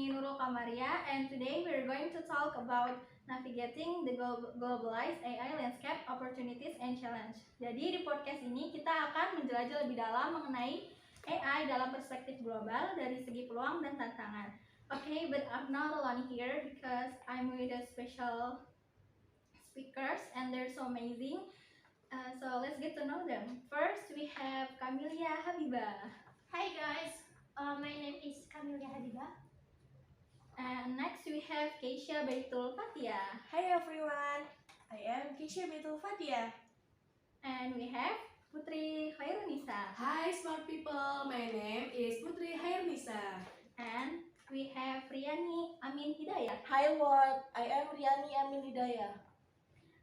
me Nurul Kamaria, and today we're going to talk about navigating the globalized AI landscape, opportunities and challenge. Jadi di podcast ini kita akan menjelajah lebih dalam mengenai AI dalam perspektif global dari segi peluang dan tantangan. Okay, but I'm not alone here because I'm with a special speakers and they're so amazing. So let's get to know them. First, we have Camelia Habibah. Hi guys, my name is Camelia Habibah. And next we have Keisha Baitul Fatia. Hi everyone, I am Keisha Baitul Fatia. And we have Putri Khairunisa. Hi smart people, my name is Putri Khairunisa. And we have Riani Amin Hidayat. Hi world, I am Riani Amin Hidayah.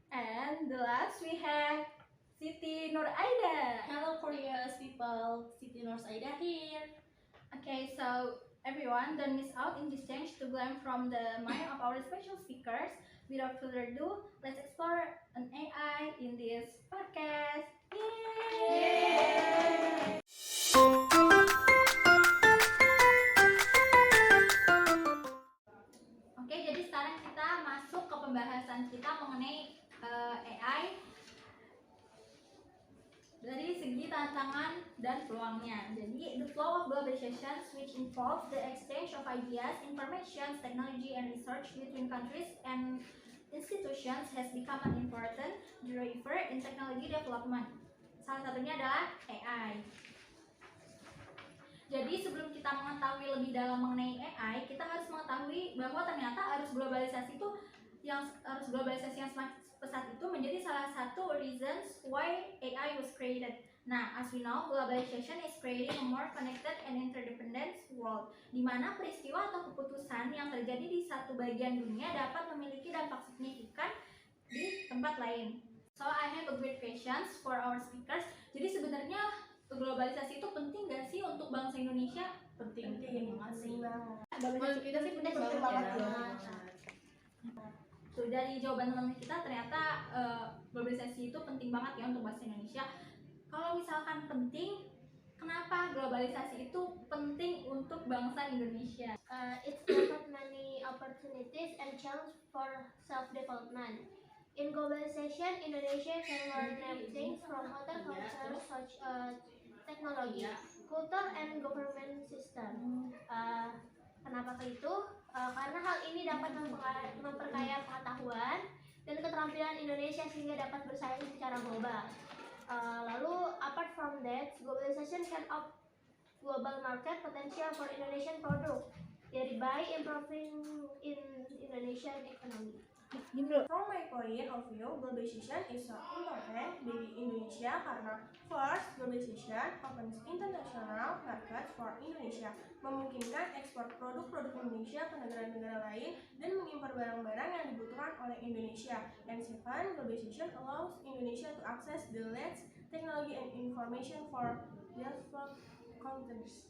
And the last we have Siti Nur Aida. Hello Korea's people, Siti Nur Aida here. Okay, so everyone, don't miss out in this change to learn from the mind of our special speakers. Without further ado, let's explore an AI in this podcast. Yay! Oke, jadi sekarang kita masuk ke pembahasan kita mengenai AI dari segi tantangan dan peluangnya. Jadi, the flow of globalization which involves the exchange of ideas, information, technology, and research between countries and institutions has become an important driver in technology development. Salah satunya adalah AI. Jadi, sebelum kita mengetahui lebih dalam mengenai AI, kita harus mengetahui bahwa ternyata arus globalisasi yang semakin pesat itu menjadi salah satu reasons why AI was created. Nah, as we know, globalization is creating a more connected and interdependent world, di mana peristiwa atau keputusan yang terjadi di satu bagian dunia dapat memiliki dampak signifikan di tempat lain. So, I have a great questions for our speakers. Jadi sebenarnya globalisasi itu penting gak sih untuk bangsa Indonesia? Penting banget sih. Menurut kita sih penting banget ya. Tuh, dari jawaban teman kita ternyata globalisasi itu penting banget ya untuk bahasa Indonesia. Kalau misalkan penting, kenapa globalisasi itu penting untuk bangsa Indonesia? It's offered many opportunities and chance for self-development. In globalization, Indonesia can learn new things from other cultures such as technology, culture, and government system. Kenapa itu? Karena hal ini dapat memperkaya pengetahuan dan keterampilan Indonesia sehingga dapat bersaing secara global. Lalu, apart from that, globalization can up global market potential for Indonesian product, thereby improving in Indonesian economy. From my point of view, globalization is so important di Indonesia karena first, globalization opens international market for Indonesia, memungkinkan ekspor produk-produk Indonesia ke negara-negara lain dan mengimpor barang-barang yang dibutuhkan oleh Indonesia. And second, globalization allows Indonesia to access the latest technology and information for developed countries.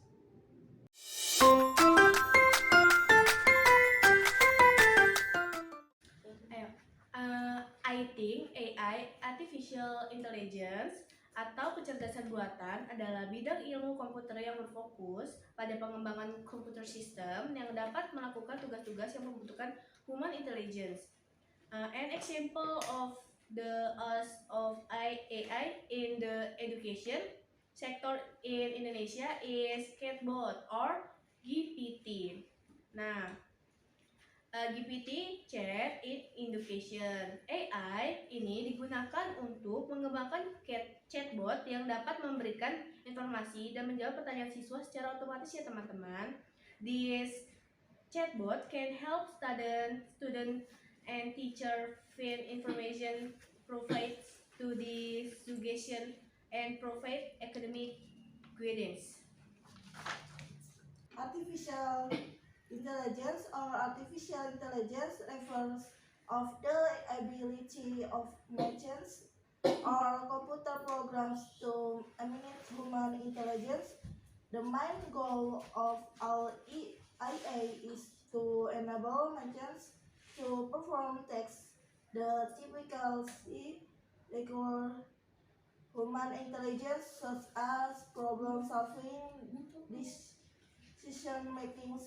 I think AI, Artificial Intelligence, atau kecerdasan buatan adalah bidang ilmu komputer yang berfokus pada pengembangan komputer sistem yang dapat melakukan tugas-tugas yang membutuhkan human intelligence. An example of the use of AI in the education sector in Indonesia is chatbot or GPT. Nah, GPT Chat in Education. AI ini digunakan untuk mengembangkan chatbot yang dapat memberikan informasi dan menjawab pertanyaan siswa secara otomatis ya teman-teman. This chatbot can help student and teacher find information, provide to the suggestion and provide academic guidance. Artificial intelligence or artificial intelligence refers of the ability of machines or computer programs to imitate human intelligence. The main goal of all IA is to enable machines to perform tasks that typically require human intelligence such as problem solving, decision making,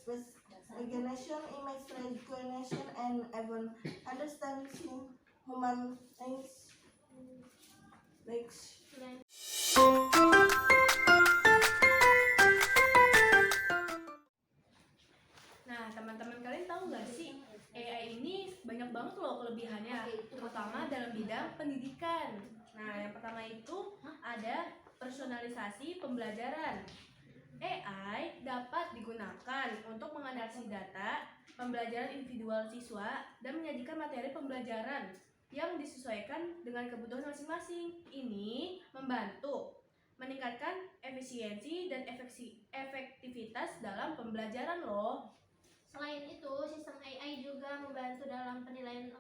recognition, image recognition, and even understanding human language. Nah, teman-teman kalian tahu nggak sih, AI ini banyak banget loh kelebihannya, terutama dalam bidang pendidikan. Nah, yang pertama itu ada personalisasi pembelajaran. AI dapat digunakan untuk menganalisis data pembelajaran individual siswa dan menyajikan materi pembelajaran yang disesuaikan dengan kebutuhan masing-masing. Ini membantu meningkatkan efisiensi dan efektivitas dalam pembelajaran loh. Selain itu, sistem AI juga membantu dalam penilaian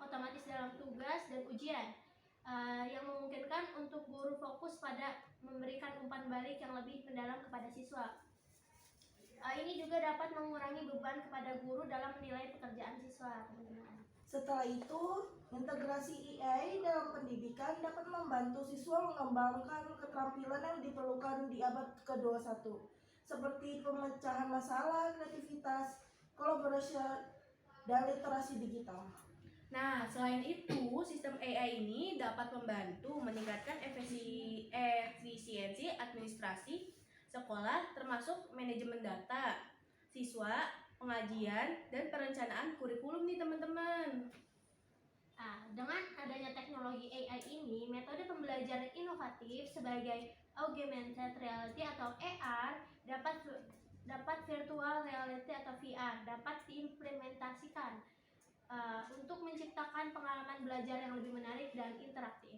otomatis dalam tugas dan ujian, yang memungkinkan untuk guru fokus pada memberikan umpan balik yang lebih mendalam kepada siswa. Ini juga dapat mengurangi beban kepada guru dalam menilai pekerjaan siswa. Setelah itu, integrasi AI dalam pendidikan dapat membantu siswa mengembangkan keterampilan yang diperlukan di abad ke-21, seperti pemecahan masalah, kreativitas, kolaborasi, dan literasi digital. Nah, selain itu, sistem AI ini dapat membantu meningkatkan efisiensi administrasi sekolah, termasuk manajemen data, siswa, pengajian, dan perencanaan kurikulum nih teman-teman. Dengan adanya teknologi AI ini, metode pembelajaran inovatif sebagai augmented reality atau AR dapat virtual reality atau VR dapat diimplementasikan untuk menciptakan pengalaman belajar yang lebih menarik dan interaktif.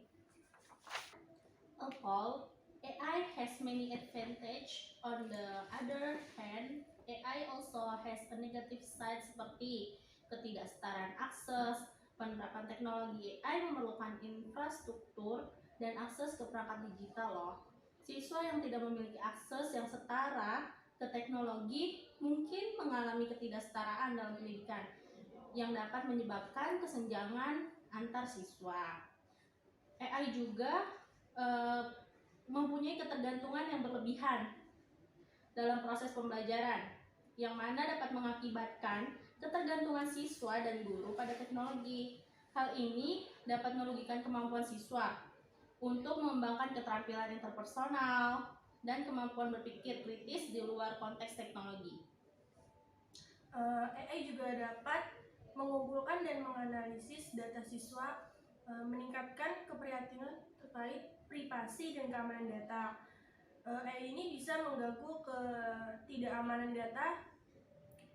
Overall, AI has many advantages. On the other hand, AI also has a negative side seperti ketidaksetaraan akses. Penerapan teknologi AI memerlukan infrastruktur dan akses ke perangkat digital loh. Siswa yang tidak memiliki akses yang setara ke teknologi mungkin mengalami ketidaksetaraan dalam pendidikan yang dapat menyebabkan kesenjangan antar siswa. AI juga mempunyai ketergantungan yang berlebihan dalam proses pembelajaran, yang mana dapat mengakibatkan ketergantungan siswa dan guru pada teknologi. Hal ini dapat merugikan kemampuan siswa untuk mengembangkan keterampilan interpersonal dan kemampuan berpikir kritis di luar konteks teknologi. AI juga dapat mengumpulkan dan menganalisis data siswa, meningkatkan keprihatinan terkait privasi dan keamanan data. AI ini bisa mengganggu ketidakamanan data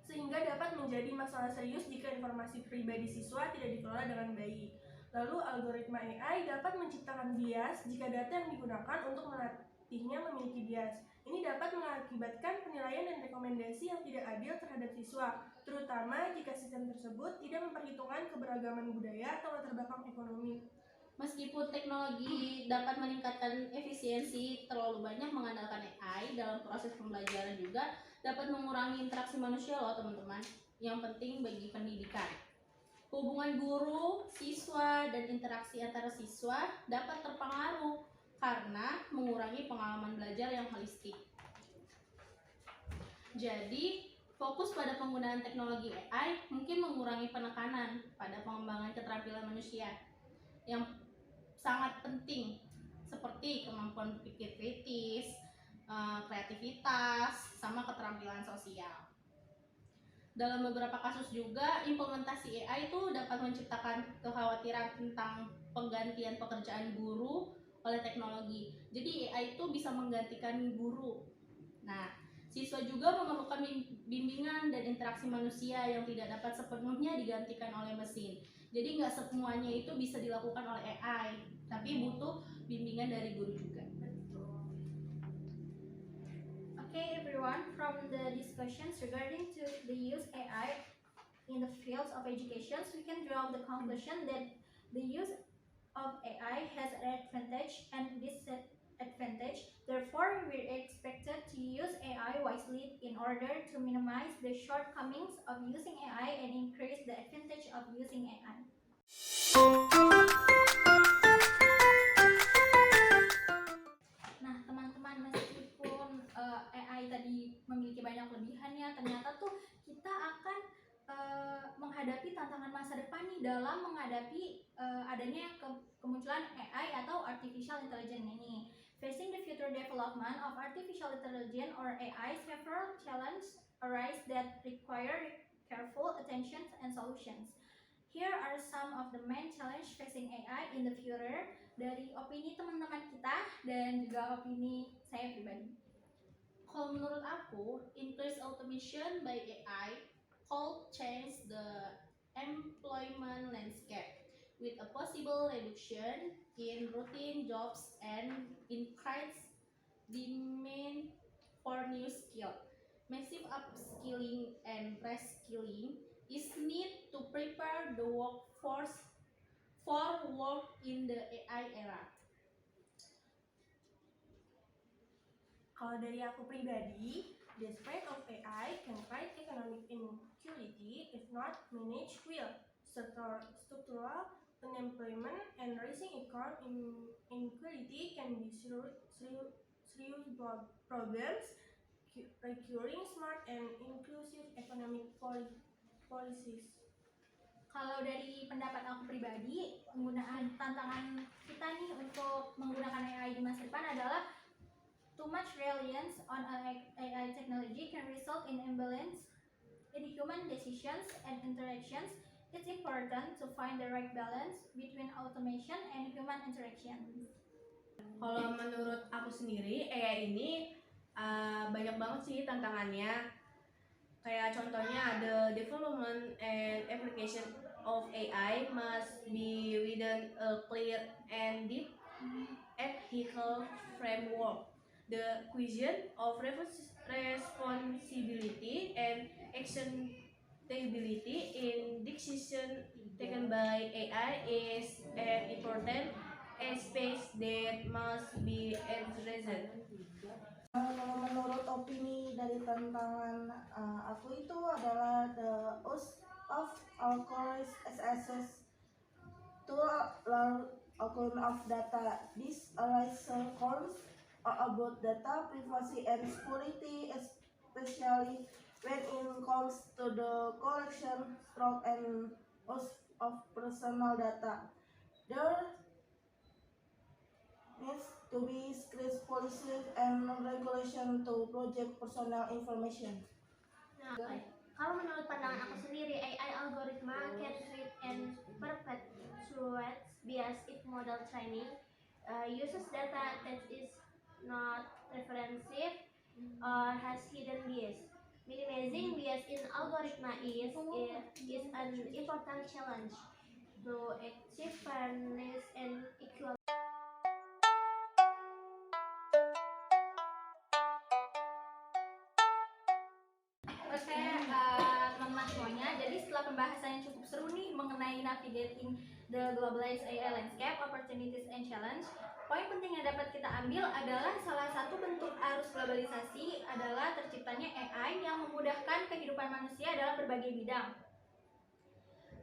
sehingga dapat menjadi masalah serius jika informasi pribadi siswa tidak dikelola dengan baik. Lalu algoritma AI dapat menciptakan bias jika data yang digunakan untuk melatihnya memiliki bias. Ini dapat mengakibatkan penilaian dan rekomendasi yang tidak adil terhadap siswa, terutama jika sistem tersebut tidak memperhitungkan keberagaman budaya atau latar belakang ekonomi. Meskipun teknologi dapat meningkatkan efisiensi, terlalu banyak mengandalkan AI dalam proses pembelajaran juga dapat mengurangi interaksi manusia loh teman-teman, yang penting bagi pendidikan. Hubungan guru, siswa, dan interaksi antara siswa dapat terpengaruh karena mengurangi pengalaman belajar yang holistik. Jadi, fokus pada penggunaan teknologi AI mungkin mengurangi penekanan pada pengembangan keterampilan manusia yang sangat penting, seperti kemampuan berpikir kritis, kreativitas, sama keterampilan sosial. Dalam beberapa kasus juga, implementasi AI itu dapat menciptakan kekhawatiran tentang penggantian pekerjaan guru oleh teknologi. Jadi AI itu bisa menggantikan guru. Nah, siswa juga memerlukan bimbingan dan interaksi manusia yang tidak dapat sepenuhnya digantikan oleh mesin. Jadi nggak semuanya itu bisa dilakukan oleh AI, tapi butuh bimbingan dari guru juga. Okay, everyone, from the discussions regarding to the use AI in the fields of education, we can draw the conclusion that the use of AI has an advantage and disadvantage. Therefore, we are expected to use AI wisely in order to minimize the shortcomings of using AI and increase the advantage of using AI. Nah, teman-teman, meskipun AI tadi memiliki banyak kelebihannya, ternyata tuh kita dalam menghadapi adanya kemunculan AI atau artificial intelligence ini. Facing the future development of artificial intelligence or AI, several challenges arise that require careful attention and solutions. Here are some of the main challenge facing AI in the future dari opini teman-teman kita dan juga opini saya pribadi. Kalau menurut aku, increased automation by AI could change the employment landscape with a possible reduction in routine jobs and increased demand for new skills. Massive upskilling and reskilling is needed to prepare the workforce for work in the AI era. Kalau dari aku pribadi, the spread of AI can create economic inequality if not managed well. Structural unemployment and rising income inequality can be serious problems requiring smart and inclusive economic policies. Kalau dari pendapat aku pribadi, penggunaan tantangan kita nih untuk menggunakan AI di masa depan adalah too much reliance on AI technology can result in imbalance in human decisions and interactions. It's important to find the right balance between automation and human interaction. Kalau menurut aku sendiri, AI ini banyak banget sih tantangannya. Kayak contohnya the development and application of AI must be within a clear and deep ethical framework. The question of responsibility and actionability in decision taken by AI is an important aspect that must be addressed. Menurut opini dari tantangan aku itu adalah the use of algorithms as access to learn account of data. This raises concerns about data privacy and security, especially when it comes to the collection, store, and use of personal data. There needs to be strict policies and regulation to protect personal information. Nah, kalau menurut pandangan aku sendiri, AI algoritma can treat and perpetuate bias if model training uses data that is not referensive or has hidden bias. Minimizing bias in algorithm is an important challenge to achieve fairness and equality. Oke, teman-teman semuanya, jadi setelah pembahasan yang cukup seru nih mengenai navigating the globalized AI landscape, opportunities and challenge, poin penting yang dapat kita ambil adalah salah satu bentuk arus globalisasi adalah terciptanya AI yang memudahkan kehidupan manusia dalam berbagai bidang.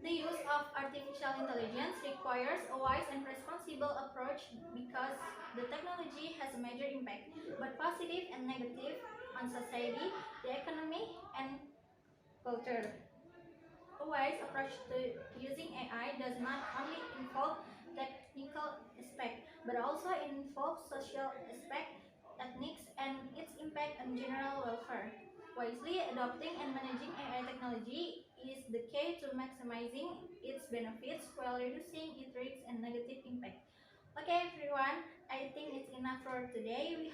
The use of artificial intelligence requires a wise and responsible approach because the technology has a major impact, both positive and negative, on society, the economy, and culture. A wise approach to using AI does not only involve technical aspect, but also involves social aspect, techniques, and its impact on general welfare. Wisely adopting and managing AI technology is the key to maximizing its benefits while reducing its risks and negative impact. Okay, everyone, I think it's enough for today. We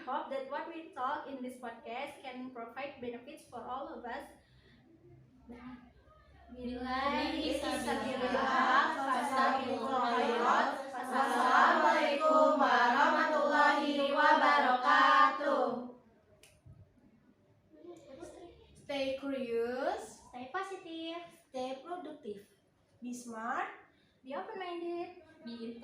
hope that what we talk in this podcast can provide benefits for all of us. Billahi fisabilillah, fastabiqul khairat. Wassalamualaikum warahmatullahi wabarakatuh. Stay curious, Stay positive. Stay productive. Be smart, Be open-minded. be